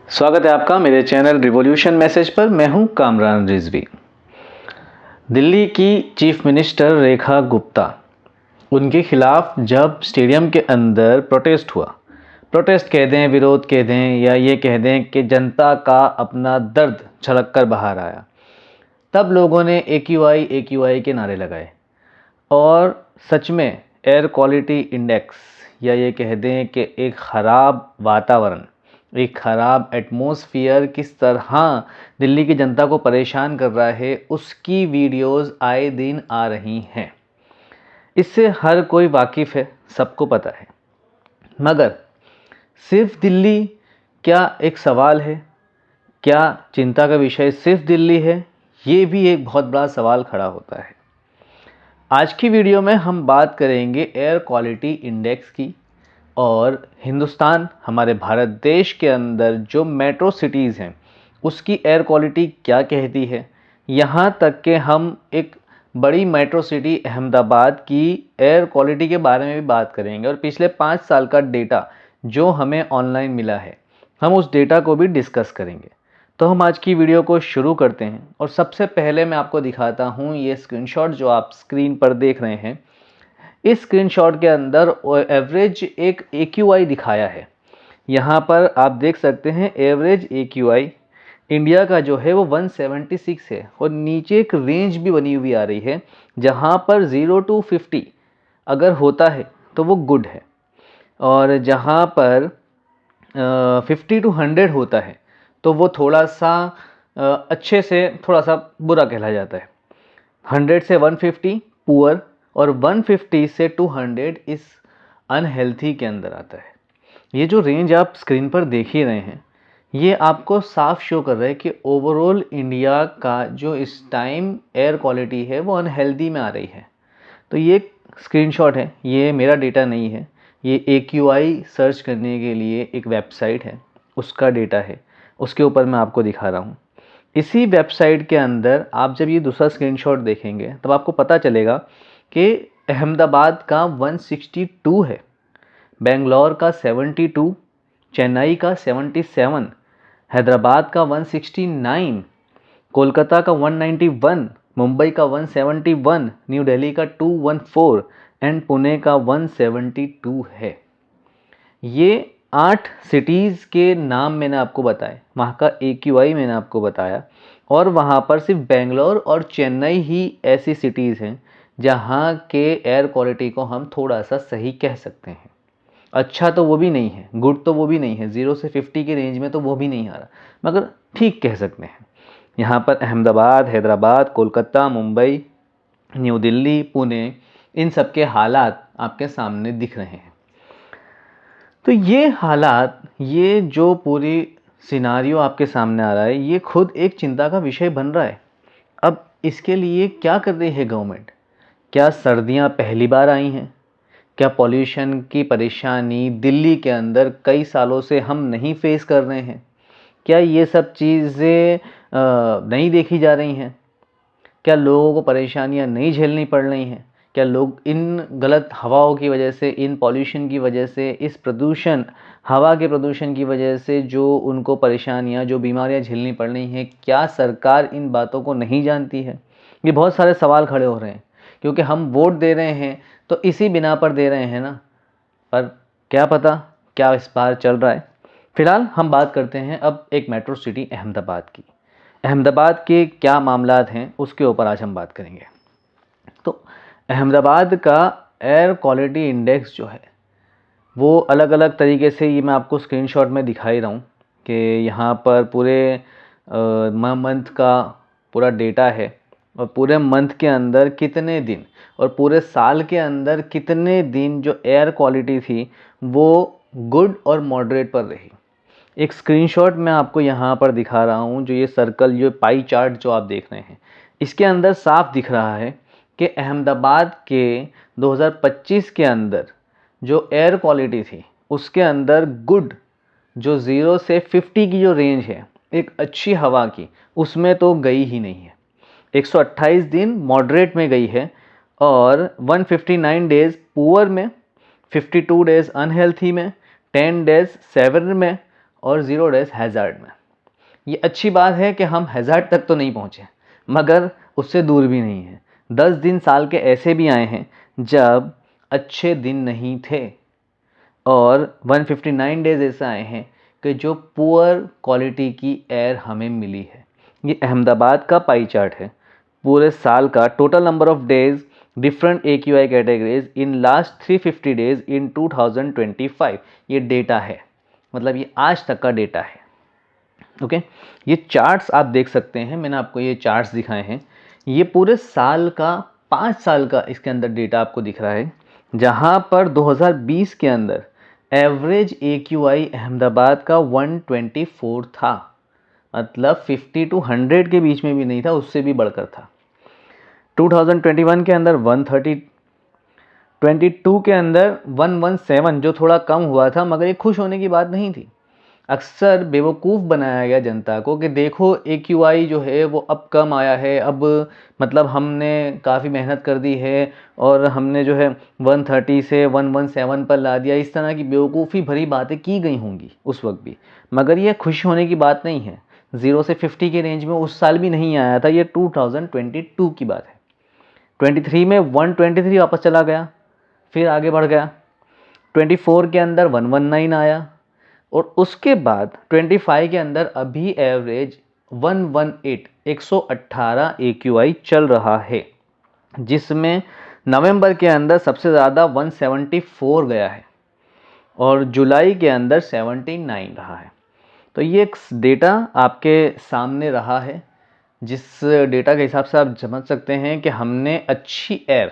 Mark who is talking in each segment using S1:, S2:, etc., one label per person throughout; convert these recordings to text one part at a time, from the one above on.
S1: स्वागत है आपका मेरे चैनल रिवॉल्यूशन मैसेज पर। मैं हूं कामरान रिजवी। दिल्ली की चीफ मिनिस्टर रेखा गुप्ता, उनके खिलाफ जब स्टेडियम के अंदर प्रोटेस्ट हुआ, प्रोटेस्ट कह दें, विरोध कह दें, या ये कह दें कि जनता का अपना दर्द छलक कर बाहर आया, तब लोगों ने AQI के नारे लगाए। और सच में एयर क्वालिटी इंडेक्स, या ये कह दें कि एक ख़राब वातावरण, एक ख़राब एटमॉस्फेयर किस तरह दिल्ली की जनता को परेशान कर रहा है, उसकी वीडियोस आए दिन आ रही हैं। इससे हर कोई वाकिफ़ है, सबको पता है। मगर सिर्फ दिल्ली क्या एक सवाल है? क्या चिंता का विषय सिर्फ दिल्ली है? ये भी एक बहुत बड़ा सवाल खड़ा होता है। आज की वीडियो में हम बात करेंगे एयर क्वालिटी इंडेक्स की, और हिंदुस्तान, हमारे भारत देश के अंदर जो मेट्रो सिटीज़ हैं उसकी एयर क्वालिटी क्या कहती है। यहाँ तक कि हम एक बड़ी मेट्रो सिटी अहमदाबाद की एयर क्वालिटी के बारे में भी बात करेंगे, और पिछले 5 साल का डेटा जो हमें ऑनलाइन मिला है, हम उस डेटा को भी डिस्कस करेंगे। तो हम आज की वीडियो को शुरू करते हैं, और सबसे पहले मैं आपको दिखाता हूँ ये स्क्रीनशॉट जो आप स्क्रीन पर देख रहे हैं। इस स्क्रीनशॉट के अंदर एवरेज एक AQI दिखाया है। यहाँ पर आप देख सकते हैं एवरेज AQI इंडिया का जो है वो 176 है, और नीचे एक रेंज भी बनी हुई आ रही है जहाँ पर 0 to 50 अगर होता है तो वो गुड है, और जहाँ पर 50 to 100 होता है तो वो थोड़ा सा अच्छे से थोड़ा सा बुरा कहला जाता है। 100 से 150 पुअर, और 150 से 200 इस अनहेल्थी के अंदर आता है। ये जो रेंज आप स्क्रीन पर देख ही रहे हैं, ये आपको साफ शो कर रहा है कि ओवरऑल इंडिया का जो इस टाइम एयर क्वालिटी है वो अनहेल्दी में आ रही है। तो ये स्क्रीनशॉट है, ये मेरा डेटा नहीं है, ये AQI सर्च करने के लिए एक वेबसाइट है, उसका डेटा है, उसके ऊपर मैं आपको दिखा रहा हूँ। इसी वेबसाइट के अंदर आप जब ये दूसरा स्क्रीनशॉट देखेंगे तब आपको पता चलेगा कि अहमदाबाद का 162 है, बेंगलोर का 72, चेन्नई का 77, हैदराबाद का 169, कोलकाता का 191, मुंबई का 171, न्यू दिल्ली का 214 एंड पुणे का 172 है। ये 8 सिटीज़ के नाम मैंने आपको बताए, वहाँ का AQI मैंने आपको बताया, और वहाँ पर सिर्फ बेंगलोर और चेन्नई ही ऐसी सिटीज़ हैं जहाँ के एयर क्वालिटी को हम थोड़ा सा सही कह सकते हैं। अच्छा तो वो भी नहीं है, गुड तो वो भी नहीं है, 0 से 50 की रेंज में तो वो भी नहीं आ रहा, मगर ठीक कह सकते हैं। यहाँ पर अहमदाबाद, हैदराबाद, कोलकाता, मुंबई, न्यू दिल्ली, पुणे, इन सब के हालात आपके सामने दिख रहे हैं। तो ये हालात, ये जो पूरी सिनारियो आपके सामने आ रहा है, ये खुद एक चिंता का विषय बन रहा है। अब इसके लिए क्या कर रही है गवर्नमेंट? क्या सर्दियाँ पहली बार आई हैं? क्या पॉल्यूशन की परेशानी दिल्ली के अंदर कई सालों से हम नहीं फेस कर रहे हैं? क्या ये सब चीज़ें नहीं देखी जा रही हैं? क्या लोगों को परेशानियां नहीं झेलनी पड़ रही हैं? क्या लोग इन गलत हवाओं की वजह से, इन पॉल्यूशन की वजह से, इस प्रदूषण, हवा के प्रदूषण की वजह से जो उनको परेशानियां, जो बीमारियां झेलनी पड़ रही हैं, क्या सरकार इन बातों को नहीं जानती है? ये बहुत सारे सवाल खड़े हो रहे हैं, क्योंकि हम वोट दे रहे हैं तो इसी बिना पर दे रहे हैं ना। पर क्या पता क्या इस बार चल रहा है। फिलहाल हम बात करते हैं अब एक मेट्रो सिटी अहमदाबाद की। अहमदाबाद के क्या मामलात हैं उसके ऊपर आज हम बात करेंगे। तो अहमदाबाद का एयर क्वालिटी इंडेक्स जो है वो अलग अलग तरीके से, ये मैं आपको स्क्रीनशॉट में दिखा ही रहा हूँ कि यहाँ पर पूरे मंथ का पूरा डेटा है, और पूरे मंथ के अंदर कितने दिन और पूरे साल के अंदर कितने दिन जो एयर क्वालिटी थी वो गुड और मॉडरेट पर रही। एक स्क्रीनशॉट मैं आपको यहाँ पर दिखा रहा हूँ, जो ये सर्कल, जो पाई चार्ट जो आप देख रहे हैं, इसके अंदर साफ दिख रहा है कि अहमदाबाद के 2025 के अंदर जो एयर क्वालिटी थी उसके अंदर गुड, जो 0 से 50 की जो रेंज है एक अच्छी हवा की, उसमें तो गई ही नहीं है। 128 दिन मॉडरेट में गई है, और 159 डेज़ पुअर में, 52 डेज़ अनहेल्थी में, 10 डेज़ सेवर में, और 0 डेज हैज़ार्ड में। ये अच्छी बात है कि हम हैज़ार्ड तक तो नहीं पहुँचे, मगर उससे दूर भी नहीं है। 10 दिन साल के ऐसे भी आए हैं जब अच्छे दिन नहीं थे, और 159 डेज़ ऐसे आए हैं कि जो पुअर क्वालिटी की एयर हमें मिली है। ये अहमदाबाद का पाई चार्ट है पूरे साल का। Total number of days different AQI categories in last 350 days in 2025, ये डेटा है, मतलब ये आज तक का डेटा है। ओके, ये चार्ट्स आप देख सकते हैं, मैंने आपको ये चार्ट्स दिखाए हैं। ये पूरे साल का 5 साल का इसके अंदर डेटा आपको दिख रहा है, जहाँ पर 2020 के अंदर एवरेज AQI अहमदाबाद का 124 था, मतलब 50 to 100 के बीच में भी नहीं था, उससे भी बढ़कर था। 2021 के अंदर 130, 22 के अंदर 117, जो थोड़ा कम हुआ था, मगर ये खुश होने की बात नहीं थी। अक्सर बेवकूफ़ बनाया गया जनता को कि देखो AQI जो है वो अब कम आया है, अब मतलब हमने काफ़ी मेहनत कर दी है और हमने जो है 130 से 117 पर ला दिया। इस तरह की बेवकूफ़ी भरी बातें की गई होंगी उस वक्त भी, मगर ये खुश होने की बात नहीं है। 0 से 50 के रेंज में उस साल भी नहीं आया था, ये 2022 की बात है। 23 में 123 वापस चला गया, फिर आगे बढ़ गया। 24 के अंदर 119 आया, और उसके बाद 25 के अंदर अभी एवरेज 118 AQI चल रहा है, जिसमें नवंबर के अंदर सबसे ज़्यादा 174 गया है और जुलाई के अंदर 79 रहा है। तो ये एक डेटा आपके सामने रहा है, जिस डेटा के हिसाब से आप समझ सकते हैं कि हमने अच्छी एयर,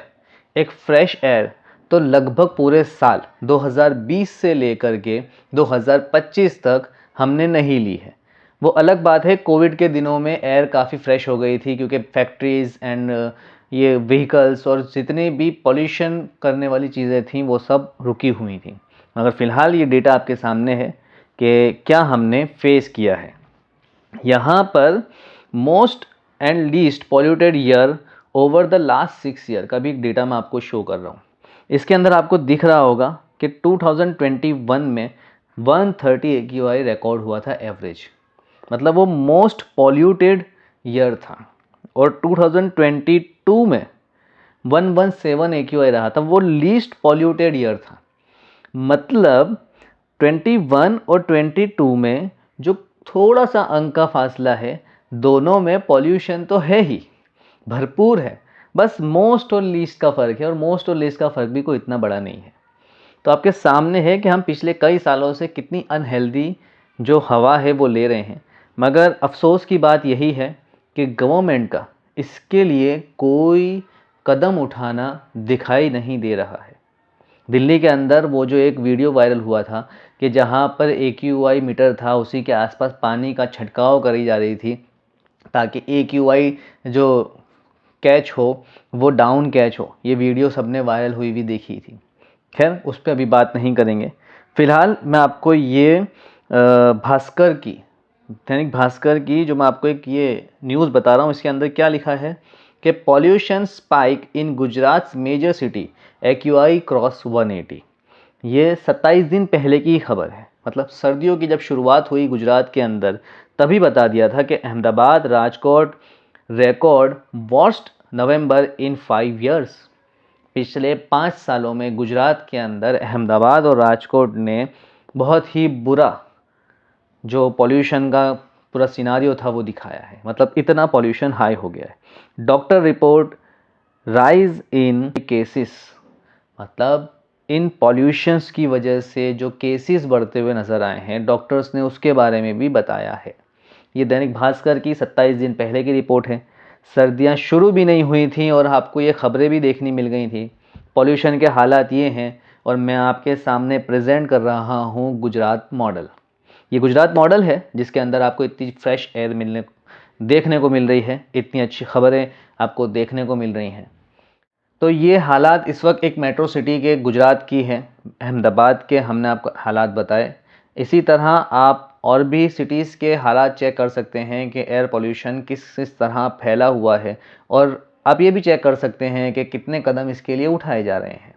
S1: एक फ्रेश एयर तो लगभग पूरे साल 2020 से लेकर के 2025 तक हमने नहीं ली है। वो अलग बात है, कोविड के दिनों में एयर काफ़ी फ्रेश हो गई थी, क्योंकि फैक्ट्रीज़ एंड ये व्हीकल्स और जितनी भी पॉल्यूशन करने वाली चीज़ें थीं वो सब रुकी हुई थी। मगर फ़िलहाल ये डेटा आपके सामने है कि क्या हमने फेस किया है। यहाँ पर most and least polluted year over the last 6 year का भी एक डेटा मैं आपको शो कर रहा हूँ। इसके अंदर आपको दिख रहा होगा कि 2021 में 130 AQI रिकॉर्ड हुआ था एवरेज, मतलब वो मोस्ट पॉल्यूटेड ईयर था। और 2022 में 117 AQI रहा था, वो लीस्ट पॉल्यूटेड ईयर था। मतलब 21 और 22 में जो थोड़ा सा अंक का फासला है, दोनों में पॉल्यूशन तो है ही, भरपूर है, बस मोस्ट और लीस्ट का फ़र्क है, और मोस्ट और लीस्ट का फ़र्क भी कोई इतना बड़ा नहीं है। तो आपके सामने है कि हम पिछले कई सालों से कितनी अनहेल्दी जो हवा है वो ले रहे हैं। मगर अफसोस की बात यही है कि गवर्नमेंट का इसके लिए कोई कदम उठाना दिखाई नहीं दे रहा है। दिल्ली के अंदर वो जो एक वीडियो वायरल हुआ था कि जहाँ पर AQI मीटर था, उसी के आसपास पानी का छिड़काव करी जा रही थी ताकि AQI जो कैच हो वो डाउन कैच हो। ये वीडियो सबने वायरल हुई भी देखी थी। खैर, उस पर अभी बात नहीं करेंगे। फ़िलहाल मैं आपको ये भास्कर की, दैनिक भास्कर की जो मैं आपको एक ये न्यूज़ बता रहा हूँ, इसके अंदर क्या लिखा है कि pollution spike in Gujarat major city, AQI cross 180। ये 27 दिन पहले की खबर है, मतलब सर्दियों की जब शुरुआत हुई गुजरात के अंदर, तभी बता दिया था कि अहमदाबाद राजकोट रिकॉर्ड वर्स्ट नवंबर इन 5 ईयर्स। पिछले 5 सालों में गुजरात के अंदर अहमदाबाद और राजकोट ने बहुत ही बुरा जो पॉल्यूशन का पूरा सिनारियो था वो दिखाया है, मतलब इतना पॉल्यूशन हाई हो गया है। Doctor report rise in cases, मतलब इन पॉल्यूशंस की वजह से जो केसेस बढ़ते हुए नज़र आए हैं, डॉक्टर्स ने उसके बारे में भी बताया है। ये दैनिक भास्कर की 27 दिन पहले की रिपोर्ट है। सर्दियां शुरू भी नहीं हुई थी और आपको ये खबरें भी देखनी मिल गई थी। पॉल्यूशन के हालात ये हैं, और मैं आपके सामने प्रेजेंट कर रहा हूँ गुजरात मॉडल। ये गुजरात मॉडल है जिसके अंदर आपको इतनी फ्रेश एयर देखने को मिल रही है, इतनी अच्छी खबरें आपको देखने को मिल रही हैं। तो ये हालात इस वक्त एक मेट्रो सिटी के गुजरात की है, अहमदाबाद के हमने आपको हालात बताए। इसी तरह आप और भी सिटीज़ के हालात चेक कर सकते हैं कि एयर पोल्यूशन किस तरह फैला हुआ है, और आप ये भी चेक कर सकते हैं कि कितने कदम इसके लिए उठाए जा रहे हैं।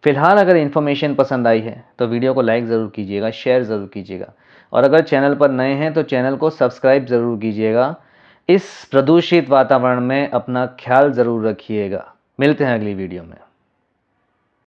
S1: फ़िलहाल अगर इन्फॉर्मेशन पसंद आई है तो वीडियो को लाइक ज़रूर कीजिएगा, शेयर ज़रूर कीजिएगा और अगर चैनल पर नए हैं तो चैनल को सब्सक्राइब ज़रूर कीजिएगा। इस प्रदूषित वातावरण में अपना ख्याल ज़रूर रखिएगा। मिलते हैं अगली वीडियो में।